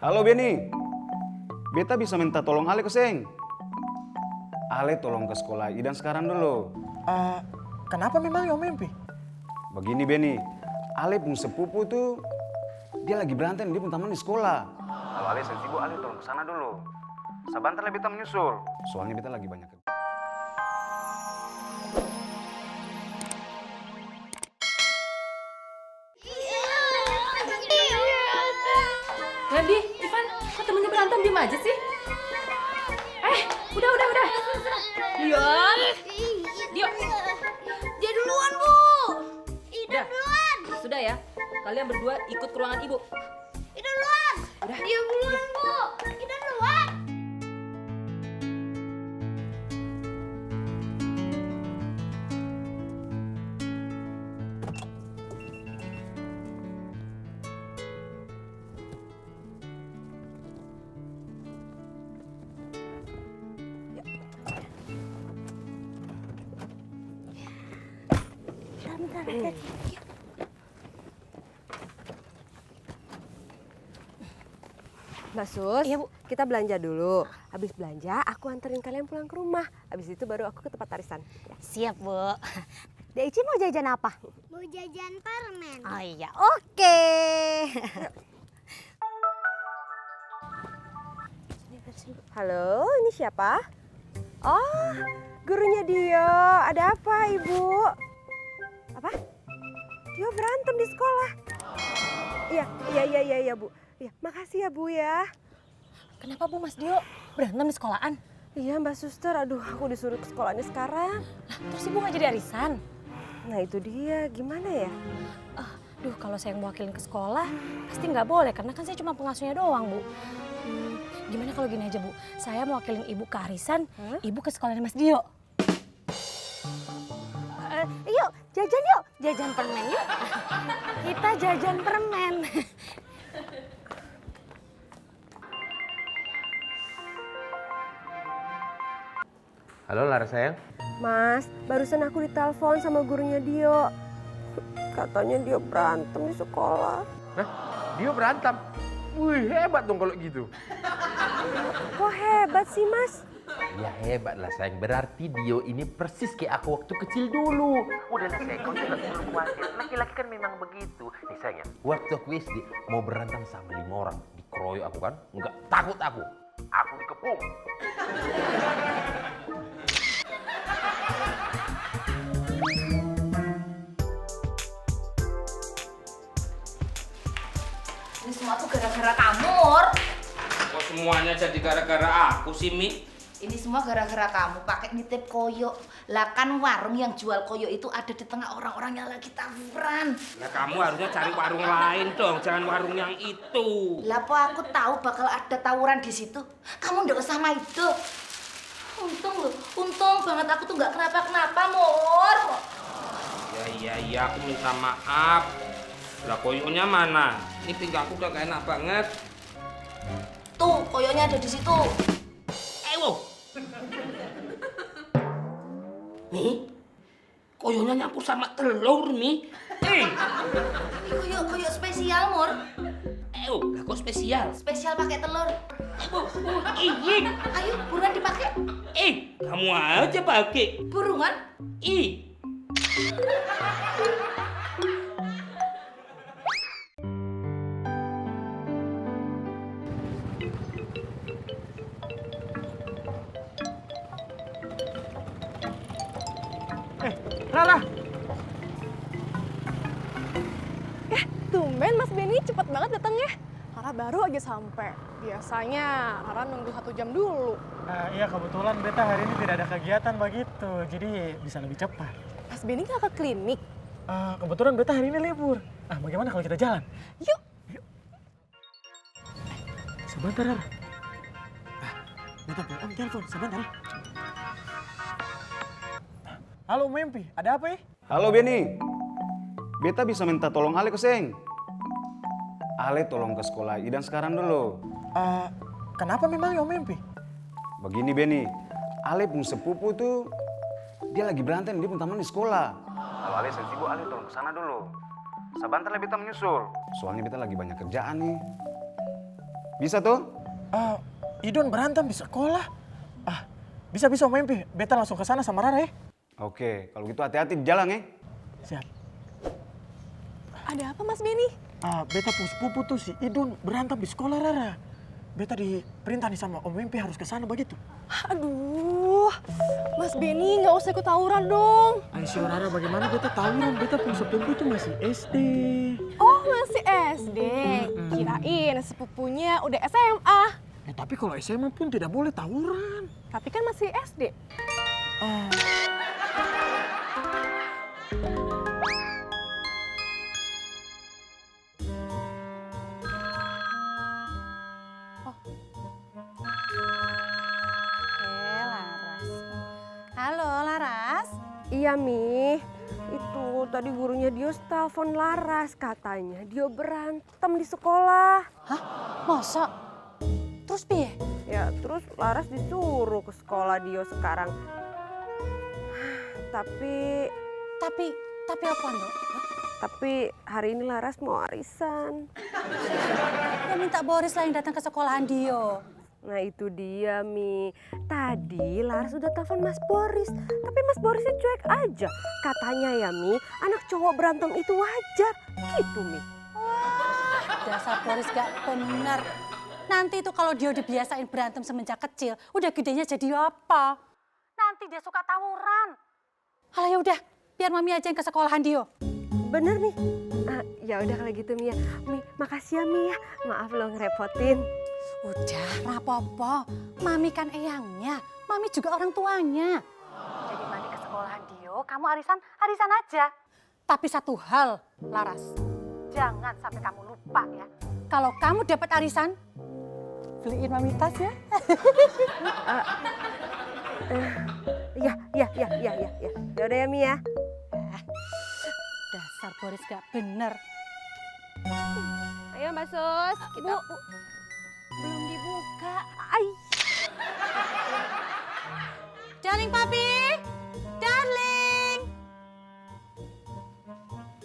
Halo Benny, beta bisa minta tolong Ale ke Seng. Ale tolong ke sekolah Idan sekarang dulu. Kenapa memang Om Mimpi? Begini Benny, Ale pun sepupu tuh, dia lagi berantem, dia pun teman di sekolah. Kalau Ale sibuk, Ale tolong ke sana dulu. Sebentar lah beta menyusul, soalnya beta lagi banyak kerja. Randy, Ivan, kok temennya berantem diem aja sih? Udah. Dion. Dio. Dia duluan, Bu. Ida Udah. duluan. Sudah ya, kalian berdua ikut ke ruangan ibu. Ida duluan. Udah. Dia duluan, Bu. Ida duluan. Bentar. Mbak Sus, Iya, Bu. kita belanja dulu. Habis belanja, aku anterin kalian pulang ke rumah. Habis itu baru aku ke tempat arisan. Ya. Siap, Bu. Dek Ici mau jajan apa? Mau jajan permen. Oh iya, oke. Halo, ini siapa? Oh, gurunya Dio. Ada apa, Ibu? Apa? Dio berantem di sekolah. Iya, Bu. Iya, makasih ya, Bu ya. Kenapa, Bu, Mas Dio berantem di sekolahan? Iya, Mbak Suster. Aduh, aku disuruh ke sekolahnya sekarang. Lah, terus Ibu nggak jadi arisan? Nah, itu dia. Gimana ya? Duh, kalau saya mewakilin ke sekolah, pasti nggak boleh, karena kan saya cuma pengasuhnya doang, Bu. Gimana kalau gini aja, Bu? Saya mewakilin Ibu ke arisan, Ibu ke sekolahnya Mas Dio. Yuk, jajan yuk. Jajan permen yuk. Kita jajan permen. Halo Lara sayang. Mas, barusan aku ditelepon sama gurunya Dio. Katanya dia berantem di sekolah. Hah? Dio berantem? Wih hebat dong kalau gitu. Kok hebat sih, Mas? Ya hebat lah sayang, berarti Dio ini persis kayak aku waktu kecil dulu. Udahlah sayang, kau tidak perlu khawatir. Laki-laki kan memang begitu. Nih sayang ya, waktu aku SD mau berantem sama 5 orang. Dikeroyok aku kan, nggak takut aku. Aku dikepung. Ini semua tuh gara-gara kamu, Mur. Kok semuanya jadi gara-gara aku sih, Mi? Ini semua gara-gara kamu pakai nitip koyo. Lah kan warung yang jual koyo itu ada di tengah orang-orang yang lagi tawuran. Ya kamu harusnya cari warung lain dong, jangan warung yang itu. Lah po aku tahu bakal ada tawuran di situ. Kamu nggak usah maido. Untung banget aku tuh nggak kenapa-kenapa, Mur. Ya, aku minta maaf. Lah koyonya mana? Ini pinggangku udah gak enak banget. Tuh, koyonya ada di situ. Wo. Mi, koyonya nyampur sama telur, Mi. Koyo spesial, Mur. Lah kok spesial? Spesial pakai telur. Ih, Ayo, buruan dipakai. kamu aja pakai. Buruan. Ih. Lara, Tumben Mas Benny cepet banget datangnya. Rara baru aja sampai. Biasanya Rara nunggu 1 jam dulu. iya kebetulan beta hari ini tidak ada kegiatan begitu, jadi bisa lebih cepat. Mas Benny nggak ke klinik? Kebetulan beta hari ini libur. Bagaimana kalau kita jalan? Yuk. Sebentar, Lara. Beta Om telepon, sebentar. Halo Mimpi, ada apa ya? Halo Benny, beta bisa minta tolong Ale ke Seng. Ale tolong ke sekolah Idan sekarang dulu. Kenapa memang Om Mimpi? Begini Benny, Ale pun sepupu tuh, dia lagi berantem, dia pun teman di sekolah. Kalau Ale sibuk, Ale tolong ke sana dulu. Sebentar lah beta menyusul, soalnya beta lagi banyak kerjaan nih. Bisa tuh? Idon berantem di sekolah. Bisa Om MP. Beta langsung ke sana sama Rara ya. Oke, kalau gitu hati-hati di jalan ya. Siap. Ada apa Mas Benny? Beta sepupu tuh si Idon berantem di sekolah Rara. Beta diperintah nih sama Om MP harus ke sana begitu. Aduh, Mas Benny nggak usah ikut tawuran dong. Aisyah Rara bagaimana beta tawuran? Beta sepupu tuh masih SD. Oh masih SD, kirain sepupunya udah SMA. Tapi kalau SMA pun tidak boleh tawuran. Tapi kan masih SD. Laras. Halo Laras. Iya Mi, itu tadi gurunya Dio telepon Laras, katanya Dio berantem di sekolah. Hah? Masa? Terus piye? Ya terus Laras disuruh ke sekolah Dio sekarang. Tapi apa Ndok? tapi hari ini Laras mau arisan. Ya minta Boris lah yang datang ke sekolahan Dio. Nah itu dia Mi, tadi Laras udah telepon Mas Boris, tapi Mas Borisnya cuek aja. Katanya ya Mi, anak cowok berantem itu wajar, gitu Mi. Dasar Boris gak benar. Nanti itu kalau dia dibiasain berantem semenjak kecil, udah gedenya jadi apa? Nanti dia suka tawuran. Alah ya udah, biar Mami aja yang ke sekolahan Dio. Bener Mi? Ya udah kalau gitu Mi ya. Mi, makasih ya Mi ya. Maaf lo ngerepotin. Udah, rapopo. Mami kan eyangnya, Mami juga orang tuanya. Jadi Mami ke sekolahan Dio, kamu arisan aja. Tapi satu hal, Laras. Jangan sampai kamu lupa ya. Kalau kamu dapat arisan, beliin Mami tas ya. Ya. Ya udah ya Mi ya. Dasar Boris gak bener. Ayo Mbak Sus, kita Belum dibuka. Ay. Darling papi, darling.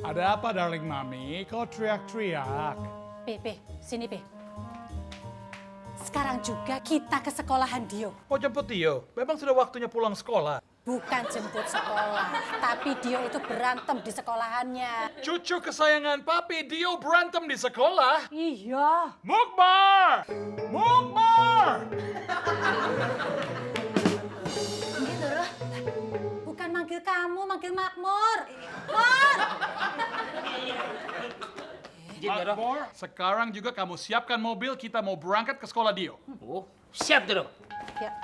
Ada apa darling mami? Kau teriak-teriak. Pe, sini Pe. Sekarang juga kita ke sekolahan Dio. Mau jemput Dio? Memang sudah waktunya pulang sekolah. Bukan jemput sekolah, tapi Dio itu berantem di sekolahannya. Cucu kesayangan papi Dio berantem di sekolah? Iya. Mukbar! Mukbar! Gitu loh. Bukan manggil kamu, manggil Makmur. Mur! Makmur, sekarang juga kamu siapkan mobil, kita mau berangkat ke sekolah Dio. Oh, siap dulu. Ya.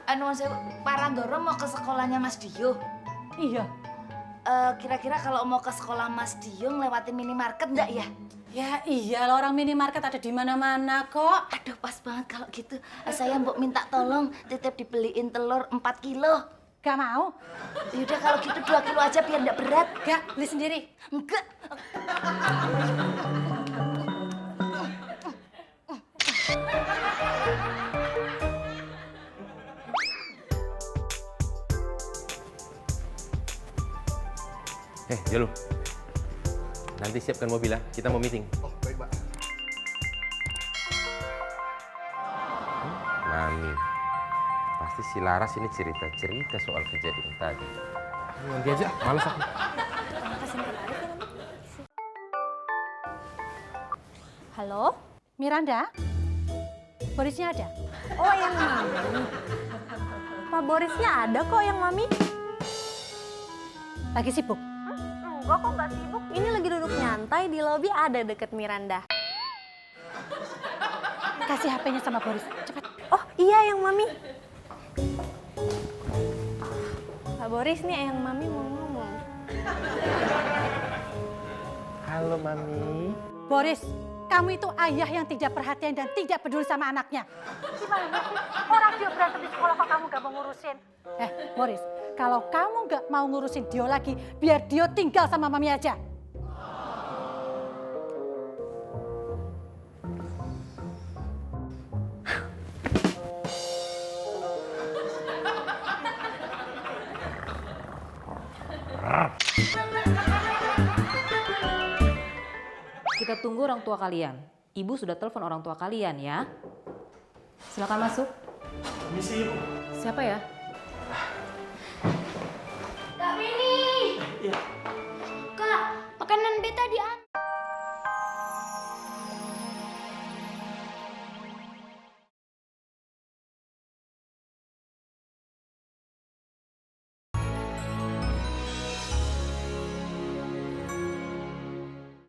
Saya Parandoro mau ke sekolahnya Mas Dio. Iya. Kira-kira kalau mau ke sekolah Mas Dio ngelewatin minimarket enggak ya? Ya iya, orang minimarket ada di mana-mana kok. Aduh pas banget kalau gitu. Saya mbok minta tolong titip dibeliin telur 4 kilo. Gak mau? Yaudah kalau gitu 2 kilo aja biar enggak berat. Gak, beli sendiri. Enggak. Jalu. Nanti siapkan mobil ya, kita mau meeting. Oh, baik, Pak. Mami, pasti si Laras ini cerita-cerita soal kejadian tadi. Nanti aja, males aku. Halo, Miranda? Borisnya ada? Oh yang Mami. Pak Borisnya ada kok yang Mami. Lagi sibuk? Enggak kok nggak sibuk. Ini lagi duduk nyantai di lobi ada deket Miranda. Kasih HP-nya sama Boris, cepat. Oh iya yang Mami. Pak Boris nih yang Mami mau ngomong. Halo Mami. Boris, kamu itu ayah yang tidak perhatian dan tidak peduli sama anaknya. Gimana sih? Orang Dio berantem di sekolah kok kamu gak mau ngurusin? Boris, kalau kamu gak mau ngurusin Dio lagi, biar Dio tinggal sama Mami aja. Kita tunggu orang tua kalian. Ibu sudah telepon orang tua kalian ya. Silakan masuk. Misi Ibu. Siapa ya? Kak Beni. Iya. Kak, makanan beta diambil.